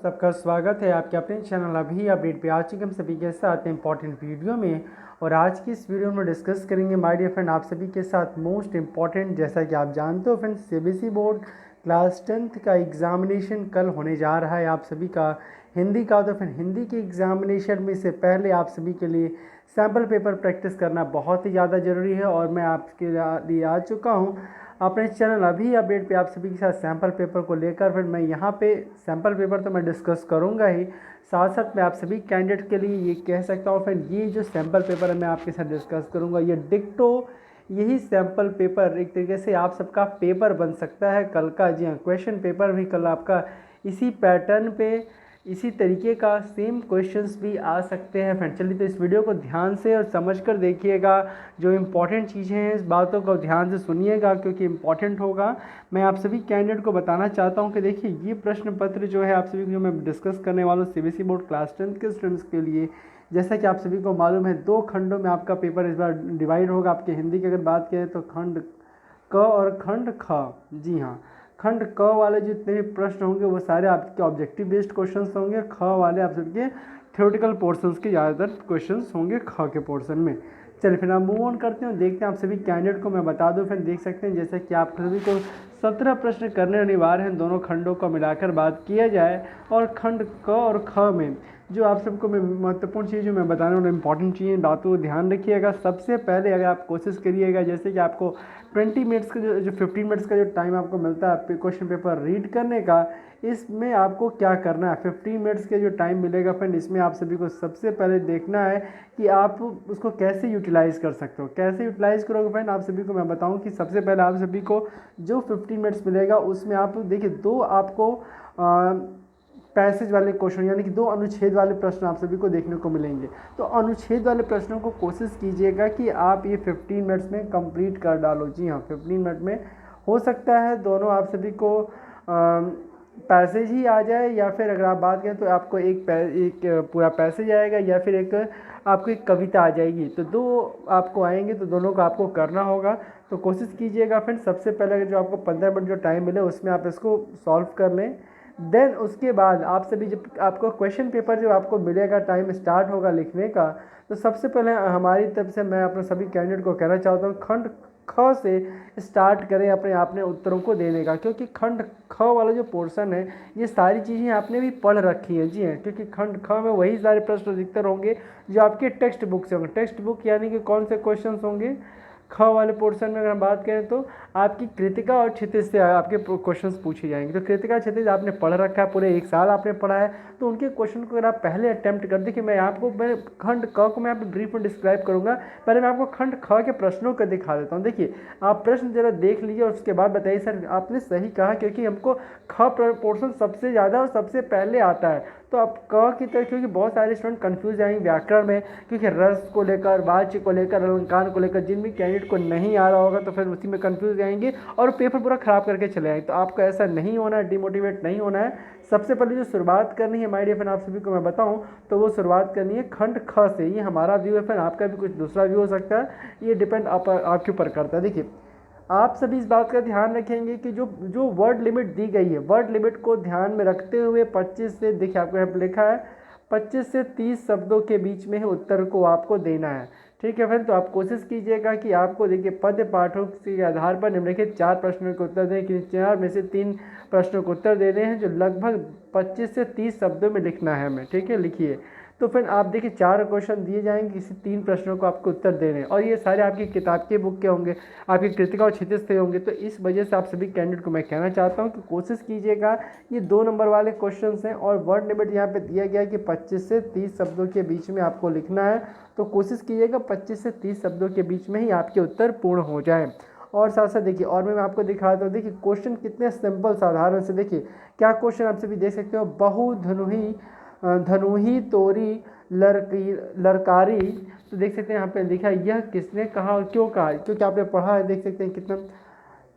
सबका स्वागत है आपके अपने चैनल अभी अपडेट पे। आज हम सभी के साथ इंपॉर्टेंट वीडियो में, और आज की इस वीडियो में डिस्कस करेंगे माय डियर फ्रेंड आप सभी के साथ मोस्ट इम्पॉर्टेंट, जैसा कि आप जानते हो friend CBSE board class 10th का एग्जामिनेशन कल होने जा रहा है आप सभी का हिंदी का। तो फ्रेंड हिंदी के एग्जामिनेशन में से पहले आप सभी के लिए सैम्पल पेपर प्रैक्टिस करना बहुत ही ज़्यादा ज़रूरी है, और मैं आपके लिए आ चुका हूँ अपने चैनल अभी अपडेट पे आप सभी के साथ सैम्पल पेपर को लेकर। फिर मैं यहाँ पे सैम्पल पेपर तो मैं डिस्कस करूँगा ही, साथ साथ मैं आप सभी कैंडिडेट के लिए ये कह सकता हूँ फ्रेंड, ये जो सैम्पल पेपर है मैं आपके साथ डिस्कस करूँगा, ये डिक्टो यही सैम्पल पेपर एक तरीके से आप सबका पेपर बन सकता है कल का। जी हाँ, क्वेश्चन पेपर भी कल आपका इसी पैटर्न पे, इसी तरीके का सेम क्वेश्चंस भी आ सकते हैं फ्रेंड। चलिए तो इस वीडियो को ध्यान से और समझकर देखिएगा, जो इम्पॉर्टेंट चीज़ें हैं इस बातों को ध्यान से सुनिएगा क्योंकि इम्पॉर्टेंट होगा। मैं आप सभी कैंडिडेट को बताना चाहता हूं कि देखिए ये प्रश्न पत्र जो है आप सभी को जो मैं डिस्कस करने वाला हूँ सीबीएसई बोर्ड क्लास 10th के स्टूडेंट्स के लिए, जैसा कि आप सभी को मालूम है 2 खंडों में आपका पेपर इस बार डिवाइड होगा। आपके हिंदी की अगर बात करें तो खंड क और खंड ख। जी हाँ, खंड क वाले जितने भी प्रश्न होंगे वो सारे आपके ऑब्जेक्टिव बेस्ड क्वेश्चंस होंगे। ख वाले आप सबके थ्योरेटिकल पोर्शंस के ज़्यादातर क्वेश्चंस होंगे ख के पोर्शन में। चलिए फिर आप मूव ऑन करते हैं, देखते हैं आप सभी कैंडिडेट को मैं बता दूं। फिर देख सकते हैं जैसे कि आप सभी को 17 प्रश्न करने अनिवार्य हैं, दोनों खंडों को मिलाकर बात किया जाए। और खंड क और ख में जो आप सबको मैं महत्वपूर्ण चीज़ जो मैं बताने वाला इंपॉर्टेंट चीज़ें बातों को ध्यान रखिएगा। सबसे पहले अगर आप कोशिश करिएगा, जैसे कि आपको 20 मिनट्स का जो 15 मिनट्स का जो टाइम आपको मिलता है क्वेश्चन पेपर रीड करने का, इसमें आपको क्या करना है 15 मिनट्स के जो टाइम मिलेगा फ्रेंड, इसमें आप सभी को सबसे पहले देखना है कि आप उसको कैसे यूटिलाइज़ कर सकते हो। कैसे यूटिलाइज़ करोगे फ्रेंड, आप सभी को मैं बताऊं कि सबसे पहले आप सभी को जो 15 मिनट्स मिलेगा उसमें आप देखिए 2 आपको पैसेज वाले क्वेश्चन यानी कि 2 अनुच्छेद वाले प्रश्न आप सभी को देखने को मिलेंगे। तो अनुच्छेद वाले प्रश्नों को कोशिश कीजिएगा कि आप ये 15 मिनट्स में कंप्लीट कर डालो। जी हाँ, 15 मिनट में हो सकता है दोनों आप सभी को पैसेज ही आ जाए, या फिर अगर आप बात करें तो आपको एक पूरा पैसेज आएगा, या फिर एक आपको एक कविता आ जाएगी। तो 2 आपको आएंगे तो दोनों को आपको करना होगा। तो कोशिश कीजिएगा फ्रेंड, सबसे पहले जो आपको 15 मिनट जो टाइम मिले उसमें आप इसको सॉल्व कर लें। देन उसके बाद आप सभी जब आपको क्वेश्चन पेपर जो आपको मिलेगा, टाइम स्टार्ट होगा लिखने का, तो सबसे पहले हमारी तरफ से मैं अपने सभी कैंडिडेट को कहना चाहता हूँ खंड ख से स्टार्ट करें अपने उत्तरों को देने का, क्योंकि खंड ख वाला जो पोर्शन है ये सारी चीज़ें आपने भी पढ़ रखी हैं। जी हैं, क्योंकि खंड ख में वही सारे प्रश्न अधिकतर होंगे जो आपके टेक्स्ट बुक से होंगे। टेक्स्ट बुक यानी कि कौन से क्वेश्चन होंगे ख वाले पोर्शन में अगर हम बात करें तो आपकी कृतिका और क्षितिज से आपके क्वेश्चंस पूछे जाएंगे। तो कृतिका क्षितिज आपने पढ़ रखा है, पूरे 1 साल आपने पढ़ा है, तो उनके क्वेश्चन को अगर आप पहले अटेम्प्ट कर देखिए, मैं खंड क को मैं आपको ब्रीफ में डिस्क्राइब करूंगा, पहले मैं आपको खंड ख के प्रश्नों को दिखा देता हूँ। देखिए आप प्रश्न जरा देख लीजिए और उसके बाद बताइए सर आपने सही कहा, क्योंकि हमको ख पोर्शन सबसे ज़्यादा और सबसे पहले आता है। तो आप क की तरह, क्योंकि बहुत सारे स्टूडेंट कंफ्यूज आएंगे व्याकरण में, क्योंकि रस को लेकर, वाच्य को लेकर, अलंकार को लेकर, जिन भी कैंडिडेट को नहीं आ रहा होगा तो फिर उसी में कंफ्यूज आएंगे और पेपर पूरा ख़राब करके चले आएंगे। तो आपको ऐसा नहीं होना है, डिमोटिवेट नहीं होना है। सबसे पहले जो शुरुआत करनी है माय डियर फ्रेंड आप सभी को मैं बताऊं तो वो शुरुआत करनी है खंड ख से। ये हमारा व्यू है फ्रेंड, आपका भी कुछ दूसरा व्यू हो सकता है, ये डिपेंड आपके ऊपर करता है। देखिए आप सभी इस बात का ध्यान रखेंगे कि जो वर्ड लिमिट दी गई है, वर्ड लिमिट को ध्यान में रखते हुए 25 से, देखिए आपको यहाँ पर लिखा है 25 से 30 शब्दों के बीच में उत्तर को आपको देना है। ठीक है फ्रेंड, तो आप कोशिश कीजिएगा कि आपको देखिए पद्य पाठों के आधार पर निम्नलिखित 4 प्रश्नों के उत्तर दें, कि 4 में से 3 प्रश्नों के उत्तर देने हैं जो लगभग 25 से 30 शब्दों में लिखना है हमें। ठीक है, लिखिए। तो फिर आप देखिए 4 क्वेश्चन दिए जाएंगे, किसी 3 प्रश्नों को आपको उत्तर देने हैं, और ये सारे आपकी किताब के बुक के होंगे, आपकी कृतिका और क्षितिज से होंगे। तो इस वजह से आप सभी कैंडिडेट को मैं कहना चाहता हूँ कि कोशिश कीजिएगा, ये 2 नंबर वाले क्वेश्चन हैं और वर्ड लिमिट यहाँ पे दिया गया है कि 25 से 30 शब्दों के बीच में आपको लिखना है। तो कोशिश कीजिएगा 25 से 30 शब्दों के बीच में ही आपके उत्तर पूर्ण हो जाएँ। और साथ साथ देखिए, और मैं आपको दिखाता हूँ, देखिए क्वेश्चन कितने सिंपल साधारण से, देखिए क्या क्वेश्चन आप सभी देख सकते हो। बहु धनुही तोरी लरकारी, तो देख सकते हैं यहाँ पे लिखा है यह किसने कहा और क्यों कहा, क्योंकि आपने पढ़ा है, देख सकते हैं कितना।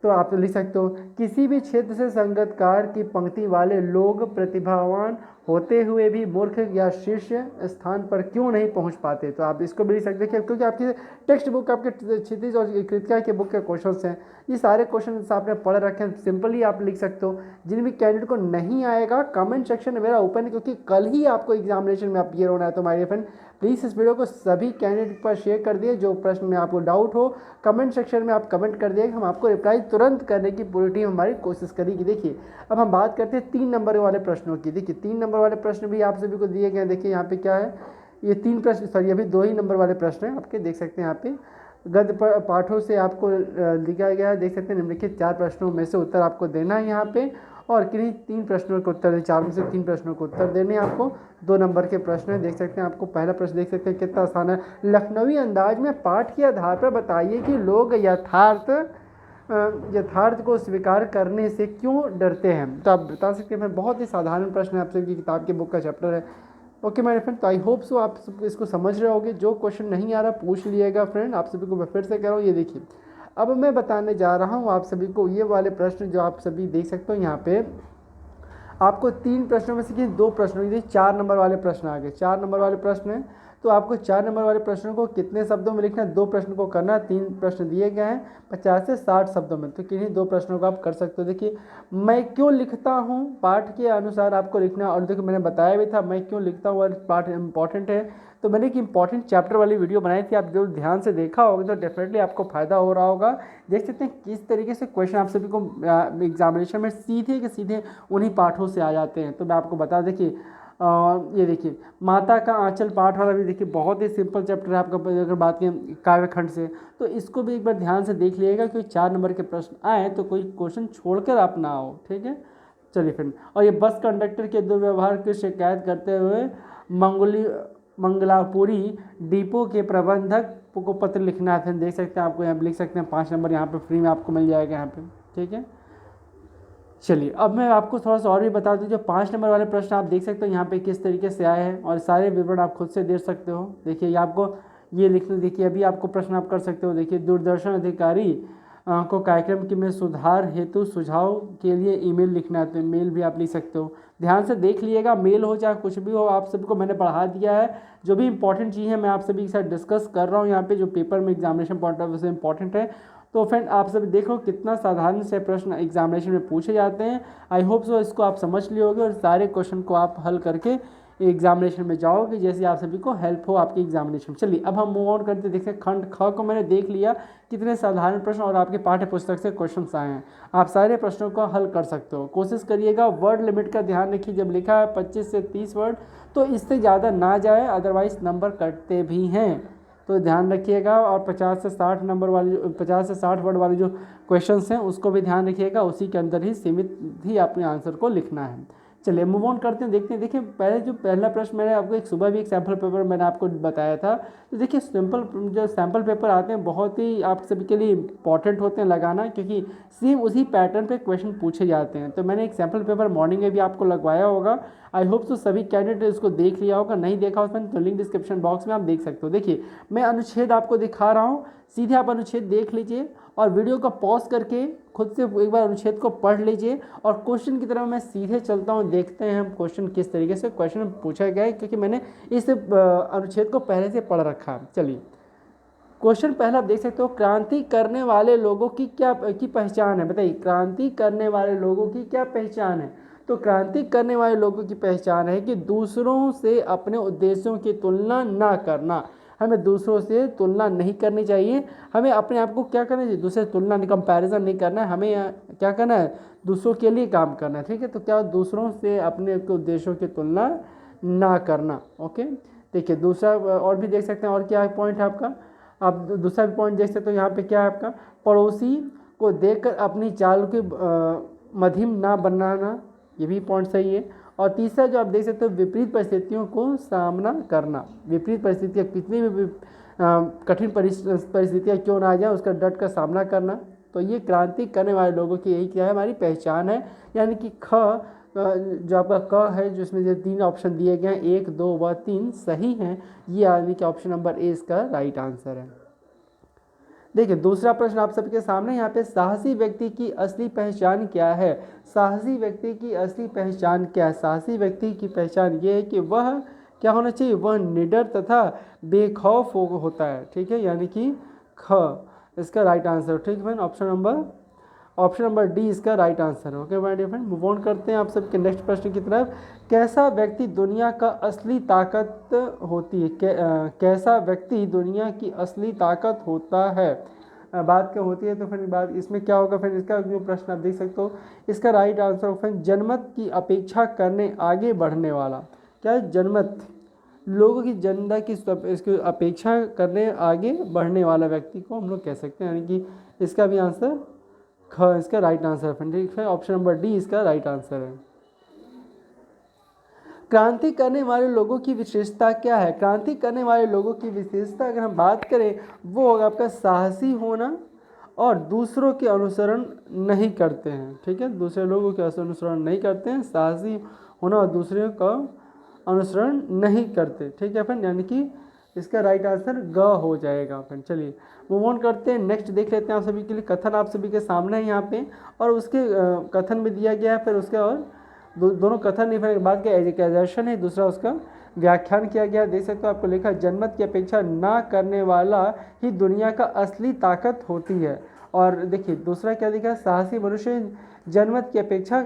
तो आप लिख सकते हो किसी भी क्षेत्र से संगतकार की पंक्ति वाले लोग प्रतिभावान होते हुए भी मूर्ख या शीर्ष स्थान पर क्यों नहीं पहुंच पाते। तो आप इसको भी लिख सकते हैं क्योंकि आपकी टेक्स्ट बुक, आपके क्षितिज और कृतिका के बुक के क्वेश्चंस हैं, ये सारे क्वेश्चन आपने पढ़ रखे हैं, सिंपली आप लिख सकते हो। जिन भी कैंडिडेट को नहीं आएगा कमेंट सेक्शन मेरा ओपन है, क्योंकि कल ही आपको एग्जामिनेशन में अपीयर होना है। तो माय डियर फ्रेंड प्लीज़ इस वीडियो को सभी कैंडिडेट पर शेयर कर दिए। जो प्रश्न में आपको डाउट हो कमेंट सेक्शन में आप कमेंट कर दिए, हम आपको रिप्लाई तुरंत करने की पूरी टीम हमारी कोशिश करेगी। देखिए अब हम बात करते हैं 3 नंबर वाले प्रश्नों की। देखिए 3 नंबर वाले प्रश्न भी आप सभी को दिए गए हैं। देखिए यहाँ पे क्या है, ये 3 प्रश्न, सॉरी अभी 2 ही नंबर वाले प्रश्न हैं आपके, देख सकते हैं यहाँ पे गद्य पाठों से आपको लिखा गया है। देख सकते हैं निम्नलिखित 4 प्रश्नों में से उत्तर आपको देना है यहाँ पे, और किन्हीं 3 प्रश्नों के उत्तर, 4 में से 3 प्रश्नों को उत्तर देने हैं आपको। 2 नंबर के प्रश्न है, देख सकते हैं आपको पहला प्रश्न देख सकते हैं कितना आसान है। लखनवी अंदाज में पाठ के आधार पर बताइए कि लोग यथार्थ को स्वीकार करने से क्यों डरते हैं। तो आप बता सकते हैं, बहुत ही साधारण प्रश्न है, आप सभी की किताब के बुक का चैप्टर है। ओके माय फ्रेंड, तो आई होप सो आप सब इसको समझ रहे होगे। जो क्वेश्चन नहीं आ रहा पूछ लिएगा फ्रेंड, आप सभी को मैं फिर से कह रहा हूँ। ये देखिए अब मैं बताने जा रहा हूँ आप सभी को ये वाले प्रश्न जो आप सभी देख सकते हो यहाँ पे। आपको 3 प्रश्नों में से 2 प्रश्नों, 4 नंबर वाले प्रश्न आ गए। 4 नंबर वाले प्रश्न हैं, तो आपको 4 नंबर वाले प्रश्नों को कितने शब्दों में लिखना है, 2 प्रश्न को करना है। 3 प्रश्न दिए गए हैं 50 से 60 शब्दों में, तो किन्हीं 2 प्रश्नों को आप कर सकते हो। देखिए मैं क्यों लिखता हूँ, पाठ के अनुसार आपको लिखना है। और देखो मैंने बताया भी था मैं क्यों लिखता हूँ और पाठ इंपॉर्टेंट है, तो मैंने एक इंपॉर्टेंट चैप्टर वाली वीडियो बनाई थी, आप जो ध्यान से देखा होगा तो डेफिनेटली आपको फ़ायदा हो रहा होगा। देख सकते हैं किस तरीके से क्वेश्चन आप सभी को एग्जामिनेशन में सीधे के सीधे उन्हीं पाठों से आ जाते हैं। तो मैं आपको बता, देखिए ये देखिए माता का आंचल पाठ वाला भी देखिए बहुत ही सिंपल चैप्टर है आपका। अगर बात करें काव्यखंड से, तो इसको भी एक बार ध्यान से देख लीजिएगा, क्योंकि 4 नंबर के प्रश्न आए तो कोई क्वेश्चन छोड़कर आप ना आओ, ठीक है। चलिए फ्रेंड, और ये बस कंडक्टर के दुर्व्यवहार की शिकायत करते हुए मंगलापुरी डिपो के प्रबंधक को पत्र लिखना है। देख सकते हैं आपको यहाँ पे लिख सकते हैं 5 नंबर यहाँ पे फ्री में आपको मिल जाएगा यहाँ पे, ठीक है। चलिए अब मैं आपको थोड़ा सा और भी बता दूं, जो 5 नंबर वाले प्रश्न आप देख सकते हो यहाँ पे किस तरीके से आए हैं, और सारे विवरण आप खुद से दे सकते हो। देखिए ये आपको ये लिखना, देखिए अभी आपको प्रश्न आप कर सकते हो। देखिए दूरदर्शन अधिकारी को कार्यक्रम के में सुधार हेतु सुझाव के लिए ईमेल लिखना है, तो मेल भी आप लिख सकते हो। ध्यान से देख लीजिएगा, मेल हो चाहे कुछ भी हो, आप सभी को मैंने पढ़ा दिया है। जो भी इंपॉर्टेंट चीज़ है मैं आप सभी के साथ डिस्कस कर रहा हूँ यहाँ पे, जो पेपर में एग्जामिनेशन पॉइंट ऑफ व्यू से इंपॉर्टेंट है। तो फ्रेंड आप सभी देखो कितना साधारण से प्रश्न एग्जामिनेशन में पूछे जाते हैं। आई होप सो इसको आप समझ लिए होगे और सारे क्वेश्चन को आप हल करके एग्जामिनेशन में जाओगे, जैसे आप सभी को हेल्प हो आपके एग्जामिनेशन। चलिए अब हम मूव ऑन करते देखते हैं। खंड ख को मैंने देख लिया कितने साधारण प्रश्न और आपके पाठ्य पुस्तक से क्वेश्चन आए हैं। आप सारे प्रश्नों को हल कर सकते हो। कोशिश करिएगा वर्ड लिमिट का ध्यान रखिए, जब लिखा है 25 से 30 वर्ड तो इससे ज़्यादा ना जाए, अदरवाइज नंबर कटते भी हैं, तो ध्यान रखिएगा। और 50 से 60 नंबर वाली 50 से 60 वर्ड वाले जो क्वेश्चंस हैं उसको भी ध्यान रखिएगा, उसी के अंदर ही सीमित ही अपने आंसर को लिखना है। चलिए मूव ऑन करते हैं, देखते हैं। देखिए पहले जो पहला प्रश्न मैंने आपको एक सुबह भी एक सैम्पल पेपर मैंने आपको बताया था, तो देखिए जो सैम्पल पेपर आते हैं बहुत ही आप सभी के लिए इंपॉर्टेंट होते हैं लगाना, क्योंकि सेम उसी पैटर्न पे क्वेश्चन पूछे जाते हैं। तो मैंने एक सैम्पल पेपर मॉर्निंग में भी आपको लगवाया होगा। आई होप सो सभी कैंडिडेट इसको देख लिया होगा, नहीं देखा उसमें तो लिंक डिस्क्रिप्शन बॉक्स में आप देख सकते हो। देखिए मैं अनुच्छेद आपको दिखा रहा हूँ, सीधे आप अनुच्छेद देख लीजिए और वीडियो को पॉज करके खुद से एक बार अनुच्छेद को पढ़ लीजिए, और क्वेश्चन की तरफ मैं सीधे चलता हूँ। देखते हैं हम क्वेश्चन किस तरीके से क्वेश्चन पूछा गया है, क्योंकि मैंने इस अनुच्छेद को पहले से पढ़ रखा है। चलिए क्वेश्चन पहला आप देख सकते हो, क्रांति करने वाले लोगों की पहचान है। बताइए क्रांति करने वाले लोगों की क्या पहचान है। तो क्रांति करने वाले लोगों की पहचान है कि दूसरों से अपने उद्देश्यों की तुलना ना करना। हमें दूसरों से तुलना नहीं करनी चाहिए, हमें अपने आप को क्या करना चाहिए, दूसरे से तुलना कंपैरिजन नहीं करना है, हमें क्या करना है, दूसरों के लिए काम करना है, ठीक है। तो क्या दूसरों से अपने उद्देश्यों की तुलना ना करना। ओके देखिए दूसरा और भी देख सकते हैं, और क्या पॉइंट है आपका, आप दूसरा भी पॉइंट देख सकते हो। यहाँ पे क्या है आपका, पड़ोसी को देखकर अपनी चाल की मध्यम ना बनाना, ये भी पॉइंट सही है। और तीसरा जो आप देख सकते हो, विपरीत परिस्थितियों को सामना करना। विपरीत परिस्थितियाँ कितनी भी कठिन परिस्थितियाँ क्यों ना आ जाए उसका डट का सामना करना। तो ये क्रांति करने वाले लोगों की यही क्या है, हमारी पहचान है। यानी कि ख जो आपका क है, जिसमें जो 3 ऑप्शन दिए गए हैं 1, 2 व 3 सही हैं, ये यानी कि ऑप्शन नंबर ए इसका राइट आंसर है। देखिए दूसरा प्रश्न आप सबके सामने यहाँ पे, साहसी व्यक्ति की असली पहचान क्या है? साहसी व्यक्ति की असली पहचान क्या है? साहसी व्यक्ति की पहचान ये है कि वह क्या होना चाहिए? वह निडर तथा बेखौफ होता है। ठीक है, यानी कि ख इसका राइट आंसर। ठीक है फ्रेंड, ऑप्शन नंबर डी इसका राइट आंसर है। Okay my dear friend, move on करते हैं आप सबके नेक्स्ट प्रश्न की तरफ। कैसा व्यक्ति दुनिया का असली ताकत होती है? कैसा व्यक्ति दुनिया की असली ताकत होता है? बात क्या होती है, तो फिर बात इसमें क्या होगा? फिर इसका जो प्रश्न आप देख सकते हो, इसका राइट आंसर होगा फिर जनमत की अपेक्षा करने आगे बढ़ने वाला। क्या है? जनमत, लोगों की जनता की इसकी अपेक्षा करने आगे बढ़ने वाला व्यक्ति को हम लोग कह सकते हैं, यानी कि इसका भी आंसर ख इसका राइट आंसर है। ठीक है, ऑप्शन नंबर डी इसका राइट आंसर है। क्रांति करने वाले लोगों की विशेषता क्या है? क्रांति करने वाले लोगों की विशेषता अगर हम बात करें, वो होगा आपका साहसी होना और दूसरों के अनुसरण नहीं करते हैं। ठीक है, दूसरे लोगों के अनुसरण नहीं करते हैं, साहसी होना और दूसरों का अनुसरण नहीं करते। ठीक है फ्रेंड, यानी कि इसका राइट आंसर ग हो जाएगा फ्रेंड। चलिए मूव ऑन करते हैं, नेक्स्ट देख लेते हैं आप सभी के लिए। कथन आप सभी के सामने है यहाँ पे, और उसके कथन भी दिया गया है, फिर उसके और दोनों कथन नहीं, फिर बाद का एजुकेशन है, दूसरा उसका व्याख्यान किया गया। देख सकते हो आपको लिखा, जनमत की अपेक्षा ना करने वाला ही दुनिया का असली ताकत होती है। और देखिए दूसरा क्या लिखा है, साहसी मनुष्य जनमत की अपेक्षा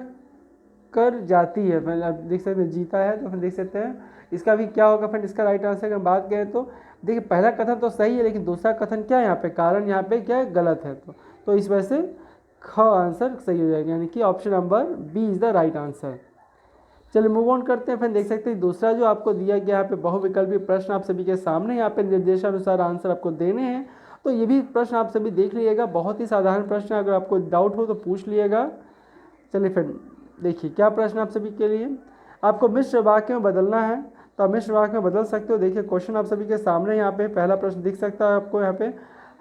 कर जाती है। मतलब देख सकते हैं जीता है, तो फिर देख सकते हैं इसका भी क्या होगा फ्रेंड, इसका राइट आंसर अगर बात करें तो देखिए पहला कथन तो सही है, लेकिन दूसरा कथन क्या है यहाँ पे, कारण यहाँ पे क्या है, गलत है। तो इस वजह से ख आंसर सही हो जाएगा, यानी कि option number B is the right answer. चलिए मूव ऑन करते हैं। फिर देख सकते हैं दूसरा जो आपको दिया गया यहाँ पे बहुविकल्पी प्रश्न आप सभी के सामने, यहाँ पे निर्देशानुसार आंसर आपको देने हैं। तो ये भी प्रश्न आप सभी देख लीजिएगा, बहुत ही साधारण प्रश्न है, अगर आपको डाउट हो तो पूछ लिएगा। चलिए फिर देखिए क्या प्रश्न आप सभी के लिए, आपको मिश्र वाक्य में बदलना है, तो आप मिश्र वाक्य में बदल सकते हो। देखिए क्वेश्चन आप सभी के सामने यहाँ पे पहला प्रश्न दिख सकता है आपको यहाँ पे,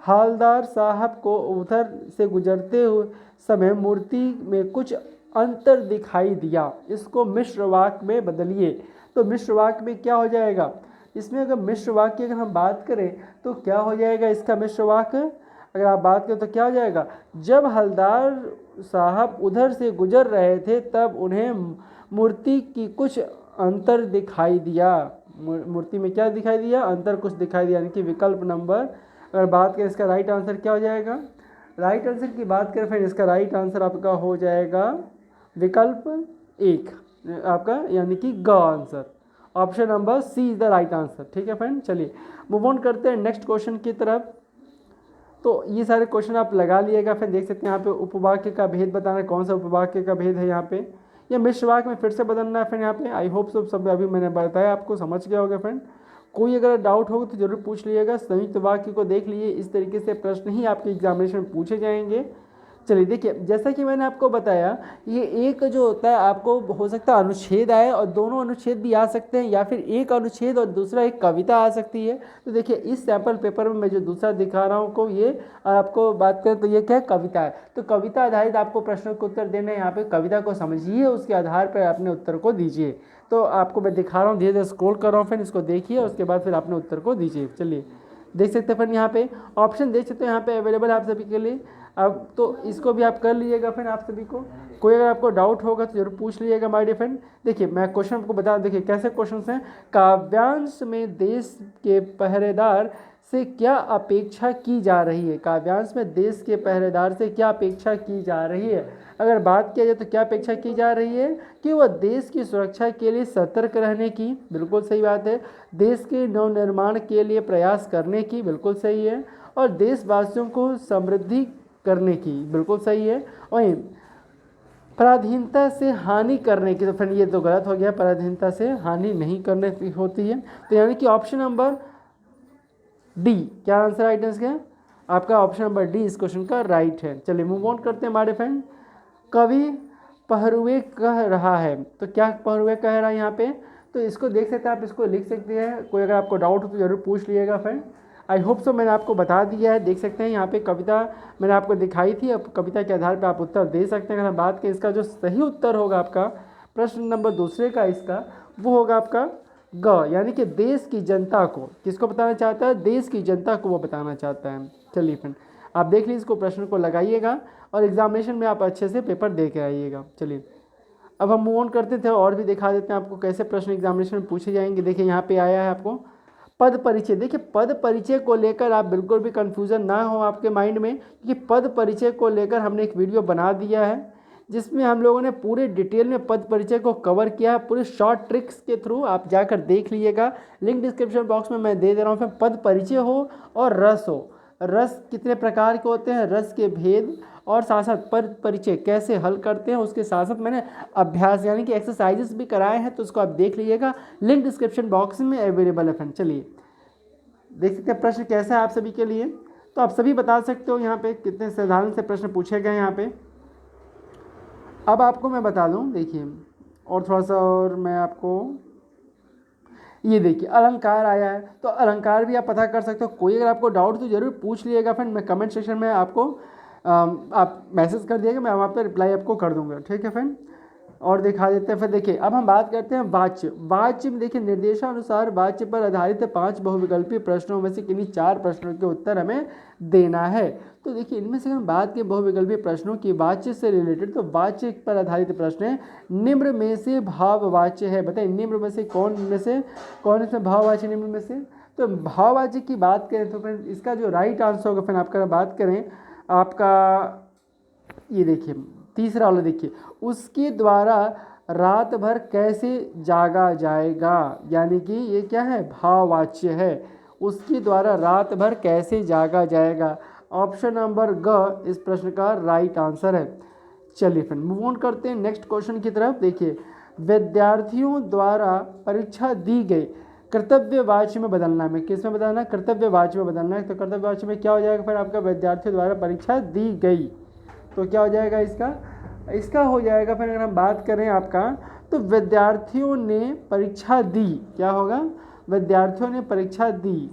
हालदार साहब को उधर से गुजरते हुए समय मूर्ति में कुछ अंतर दिखाई दिया, इसको मिश्र वाक्य में बदलिए। तो मिश्र वाक्य में क्या हो जाएगा, इसमें अगर मिश्र वाक्य अगर हम बात करें तो क्या हो जाएगा, इसका मिश्र वाक्य अगर आप बात करें तो क्या हो जाएगा, जब हलदार साहब उधर से गुजर रहे थे तब उन्हें मूर्ति की कुछ अंतर दिखाई दिया। मूर्ति में क्या दिखाई दिया, अंतर कुछ दिखाई दिया, यानी कि विकल्प नंबर अगर बात करें इसका राइट आंसर क्या हो जाएगा, राइट आंसर की बात करें फिर इसका राइट आंसर आपका हो जाएगा विकल्प 1 आपका, यानी कि ग answer, option number C is the right answer. ठीक है फ्रेंड, चलिए मूव ऑन करते हैं नेक्स्ट क्वेश्चन की तरफ। तो ये सारे क्वेश्चन आप लगा लिएगा, फिर देख सकते हैं यहाँ पे उपवाक्य का भेद बताना है, कौन सा उपवाक्य का भेद है यहाँ पे, या मिश्र वाक्य में फिर से बदलना है। फिर यहाँ पे आई होप सब अभी मैंने बताया आपको समझ गया होगा फ्रेंड। कोई अगर डाउट होगा तो जरूर पूछ लीजिएगा। संयुक्त वाक्य को देख लीजिए, इस तरीके से प्रश्न ही आपके एग्जामिनेशन में पूछे जाएंगे। चलिए देखिए जैसा कि मैंने आपको बताया, ये एक जो होता है आपको हो सकता है अनुच्छेद आए, और दोनों अनुच्छेद भी आ सकते हैं, या फिर एक अनुच्छेद और दूसरा एक कविता आ सकती है। तो देखिए इस सैम्पल पेपर में मैं जो दूसरा दिखा रहा हूँ को, ये आपको बात करें तो ये क्या है, कविता है। तो कविता आधारित आपको प्रश्नों के उत्तर देने, यहाँ पे कविता को समझिए, उसके आधार पर अपने उत्तर को दीजिए। तो आपको मैं दिखा रहा हूँ, धीरे धीरे स्क्रॉल कर रहा हूँ, फिर इसको देखिए, उसके बाद फिर अपने उत्तर को दीजिए। चलिए देख सकते हैं फिर यहाँ पे ऑप्शन देख सकते हैं, यहाँ पे अवेलेबल है आप सभी के लिए। अब तो इसको भी आप कर लीजिएगा फ्रेंड। आप सभी को कोई अगर आपको डाउट होगा तो जरूर पूछ लीजिएगा माय डियर फ्रेंड। देखिए मैं क्वेश्चन आपको बता, देखिए कैसे क्वेश्चन हैं। काव्यांश में देश के पहरेदार से क्या अपेक्षा की जा रही है, काव्यांश में देश के पहरेदार से क्या अपेक्षा की जा रही है। अगर बात किया जाए तो क्या अपेक्षा की जा रही है कि वह देश की सुरक्षा के लिए सतर्क रहने की, बिल्कुल सही बात है। देश के नवनिर्माण के लिए प्रयास करने की, बिल्कुल सही है। और देशवासियों को समृद्धि करने की, बिल्कुल सही है। वहीं पराधीनता से हानि करने की, तो फ्रेंड ये तो गलत हो गया, पराधीनता से हानि नहीं करने की होती है। तो यानी कि ऑप्शन नंबर डी, क्या आंसर राइट है आपका, ऑप्शन नंबर डी इस क्वेश्चन का राइट है। चलिए मूव ऑन करते हैं हमारे फ्रेंड। कवि पहरुए कह रहा है, तो क्या पहरुए कह रहा है यहाँ पे, तो इसको देख सकते हैं आप, इसको लिख सकते हैं। कोई अगर आपको डाउट हो तो जरूर पूछ लीजिएगा फ्रेंड। आई होप सो मैंने आपको बता दिया है। देख सकते हैं यहाँ पे कविता मैंने आपको दिखाई थी, अब कविता के आधार पर आप उत्तर दे सकते हैं। अगर हम बात करें इसका जो सही उत्तर होगा आपका प्रश्न नंबर दूसरे का, इसका वो होगा आपका ग, यानी कि देश की जनता को, किसको बताना चाहता है, देश की जनता को वो बताना चाहता है। चलिए फ्रेंड आप देख लीजिए, इसको प्रश्न को लगाइएगा और एग्जामिनेशन में आप अच्छे से पेपर दे के आइएगा। चलिए अब हम मूव ऑन करते थे और भी दिखा देते हैं आपको कैसे प्रश्न एग्जामिनेशन में पूछे जाएंगे। देखिए यहाँ पे आया है आपको पद परिचय। देखिए पद परिचय को लेकर आप बिल्कुल भी कन्फ्यूज़न ना हो आपके माइंड में, क्योंकि पद परिचय को लेकर हमने एक वीडियो बना दिया है जिसमें हम लोगों ने पूरे डिटेल में पद परिचय को कवर किया है, पूरे शॉर्ट ट्रिक्स के थ्रू। आप जाकर देख लीजिएगा, लिंक डिस्क्रिप्शन बॉक्स में मैं दे दे रहा हूँ। फिर पद परिचय हो और रस हो, रस कितने प्रकार के होते हैं, रस के भेद और साथ साथ पद परिचय कैसे हल करते हैं, उसके साथ साथ मैंने अभ्यास यानी कि एक्सरसाइजेस भी कराए हैं, तो उसको आप देख लीजिएगा, लिंक डिस्क्रिप्शन बॉक्स में अवेलेबल है फ्रेंड। चलिए देख सकते हैं प्रश्न कैसा है आप सभी के लिए। तो आप सभी बता सकते हो यहाँ पे कितने साधारण से प्रश्न पूछे गए यहाँ पे। अब आपको मैं बता दूँ, देखिए और थोड़ा सा और मैं आपको, ये देखिए अलंकार आया है, तो अलंकार भी आप पता कर सकते हो। कोई अगर आपको डाउट तो ज़रूर पूछ लीजिएगा फ्रेंड, मैं कमेंट सेक्शन में आपको आप मैसेज कर दिएगा, मैं वहाँ पर रिप्लाई आपको कर दूंगा, ठीक है फ्रेंड। और दिखा देते हैं फिर। देखिए अब हम बात करते हैं वाच्य। वाच्य में देखिए निर्देशानुसार वाच्य पर आधारित 5 बहुविकल्पीय प्रश्नों में से किन्हीं 4 प्रश्नों के उत्तर हमें देना है। तो देखिए इनमें से हम बात के बहुविकल्पीय प्रश्नों की वाच्य से रिलेटेड, तो वाच्य पर आधारित प्रश्न है। निम्न में से भाववाच्य है, बताइए निम्न में से कौन इसमें भाववाच्य निम्न में से। तो भाववाच्य की बात करें तो फ्रेंड इसका जो राइट आंसर होगा फ्रेंड, आपका बात करें आपका, ये देखिए तीसरा वाला, देखिए उसके द्वारा रात भर कैसे जागा जाएगा, यानी कि ये क्या है, भाववाच्य है। उसके द्वारा रात भर कैसे जागा जाएगा, ऑप्शन नंबर ग इस प्रश्न का राइट आंसर है। चलिए फ्रेंड मूव ऑन करते हैं नेक्स्ट क्वेश्चन की तरफ। देखिए विद्यार्थियों द्वारा परीक्षा दी गई कर्तव्यवाच्य में बदलना है। किस में बदलना है, कर्तव्यवाच्य में बदलना है। तो कर्तव्यवाच्य में क्या हो जाएगा फिर आपका, विद्यार्थियों द्वारा परीक्षा दी गई, तो क्या हो जाएगा इसका हो जाएगा फिर अगर हम बात करें आपका, तो विद्यार्थियों ने परीक्षा दी, क्या होगा, विद्यार्थियों ने परीक्षा दी,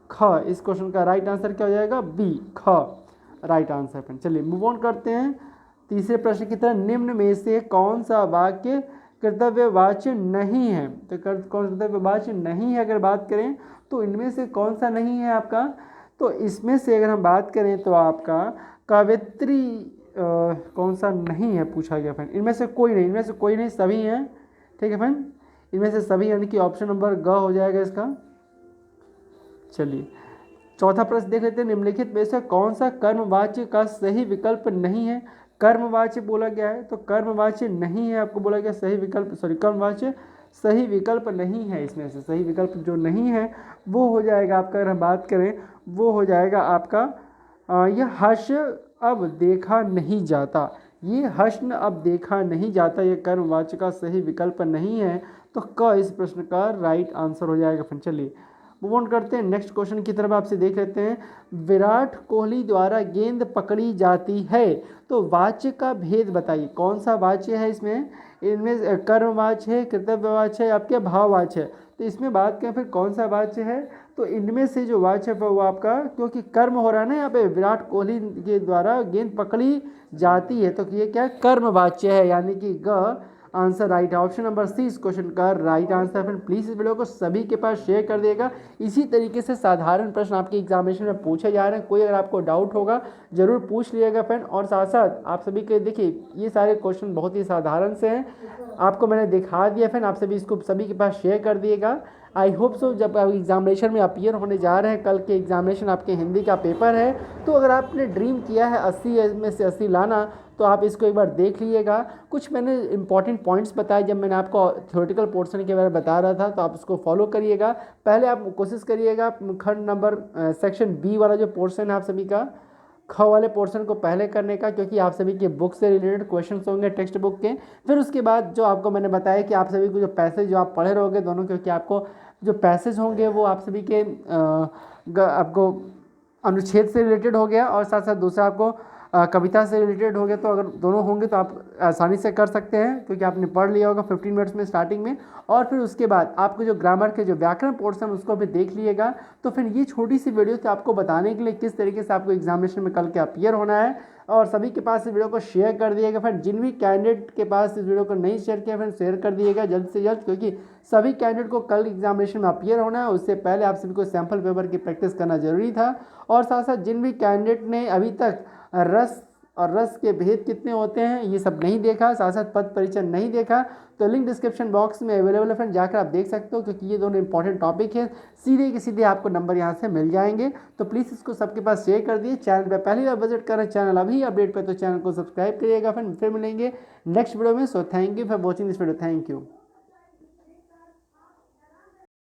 ख इस क्वेश्चन का राइट आंसर क्या हो जाएगा, बी ख राइट आंसर फ्रेंड। चलिए मूव ऑन करते हैं तीसरे प्रश्न की तरह। निम्न में से कौन सा वाक्य कर्तव्यवाच्य नहीं है, तो कर्तव्यवाच्य नहीं है अगर बात करें तो इनमें से कौन सा नहीं है आपका, तो इसमें से अगर हम बात करें तो आपका कवित्री कौन सा नहीं है पूछा गया फ्रेंड। इनमें से कोई नहीं, सभी हैं, ठीक है फ्रेंड, इनमें से सभी, यानी कि ऑप्शन नंबर ग हो जाएगा इसका। चलिए चौथा प्रश्न देख लेते हैं। निम्नलिखित में से कौन सा कर्मवाच्य का सही विकल्प नहीं है। कर्मवाच्य बोला गया है तो कर्मवाच्य नहीं है, आपको बोला गया सही विकल्प, कर्मवाच्य सही विकल्प नहीं है। इसमें से सही विकल्प जो नहीं है वो हो जाएगा आपका, अगर हम बात करें वो हो जाएगा आपका यह हास्य अब देखा नहीं जाता। ये हश्न अब देखा नहीं जाता, ये कर्मवाच्य का सही विकल्प नहीं है, तो क इस प्रश्न का राइट आंसर हो जाएगा फ्रेंड। चलिए मूव ऑन करते हैं नेक्स्ट क्वेश्चन की तरफ, आपसे देख लेते हैं। विराट कोहली द्वारा गेंद पकड़ी जाती है, तो वाच्य का भेद बताइए, कौन सा वाच्य है इसमें, इनमें कर्मवाच्य है, कर्तव्यवाच्य है, आपके भाववाच्य है। तो इसमें बात करें फिर कौन सा वाच्य है, तो इनमें से जो वाच्य है वो आपका, क्योंकि कर्म हो रहा है ना यहाँ पे, विराट कोहली के द्वारा गेंद पकड़ी जाती है, तो ये क्या कर्म वाच्य है, यानी कि ग आंसर राइट है। ऑप्शन नंबर सी इस क्वेश्चन का राइट आंसर है फ्रेंड। प्लीज़ इस वीडियो को सभी के पास शेयर कर देगा। इसी तरीके से साधारण प्रश्न आपके एग्जामिनेशन में पूछे जा रहे हैं, कोई अगर आपको डाउट होगा जरूर पूछ लीजिएगा फ्रेंड। और साथ साथ आप सभी के देखिए ये सारे क्वेश्चन बहुत ही साधारण से हैं, आपको मैंने दिखा दिया फ्रेंड, आप सभी इसको सभी के पास शेयर कर दिएगा। आई होप सो जब आप एग्जामिनेशन में अपीयर होने जा रहे हैं, कल के एग्जामिनेशन आपके हिंदी का पेपर है, तो अगर आपने ड्रीम किया है 80 में से 80 लाना, तो आप इसको एक बार देख लीजिएगा। कुछ मैंने इंपॉर्टेंट पॉइंट्स बताए जब मैंने आपको थ्योरेटिकल पोर्शन के बारे में बता रहा था, तो आप इसको फॉलो करिएगा। पहले आप कोशिश करिएगा खंड नंबर सेक्शन बी वाला जो पोर्शन है आप सभी का, ख वाले पोर्शन को पहले करने का, क्योंकि आप सभी के बुक से रिलेटेड क्वेश्चंस होंगे टेक्स्ट बुक के। फिर उसके बाद जो आपको मैंने बताया कि आप सभी को जो पैसेज जो आप पढ़े रहोगे दोनों, क्योंकि आपको जो पैसेज होंगे वो आप सभी के आपको अनुच्छेद से रिलेटेड हो गया, और साथ साथ दूसरा आपको कविता से रिलेटेड हो गया। तो अगर दोनों होंगे तो आप आसानी से कर सकते हैं, क्योंकि आपने पढ़ लिया होगा 15 मिनट्स में स्टार्टिंग में। और फिर उसके बाद आपको जो ग्रामर के जो व्याकरण पोर्शन उसको भी देख लीजिएगा। तो फिर ये छोटी सी वीडियो थी आपको बताने के लिए किस तरीके से आपको एग्जामिनेशन में कल के अपीयर होना है। और सभी के पास इस वीडियो को शेयर कर दिएगा फ्रेंड। जिन भी कैंडिडेट के पास इस वीडियो को नहीं शेयर किया फ्रेंड, शेयर कर दिएगा जल्द से जल्द, क्योंकि सभी कैंडिडेट को कल एग्जामिनेशन में अपीयर होना है। उससे पहले आप सभी को सैम्पल पेपर की प्रैक्टिस करना जरूरी था। और साथ साथ जिन भी कैंडिडेट ने अभी तक रस के भेद कितने होते हैं ये सब नहीं देखा, साथ साथ पद परिचय नहीं देखा, तो लिंक डिस्क्रिप्शन बॉक्स में अवेलेबल है फ्रेंड, जाकर आप देख सकते हो, क्योंकि ये दोनों इंपॉर्टेंट टॉपिक है। सीधे के सीधे आपको नंबर यहाँ से मिल जाएंगे। तो प्लीज़ इसको सबके पास शेयर कर दिए। चैनल पर पहली बार विजिट कर रहे हैं, चैनल अभी अपडेट पे, तो चैनल को सब्सक्राइब करिएगा फ्रेंड। फिर मिलेंगे नेक्स्ट वीडियो में। So thank you for watching this video. Thank you.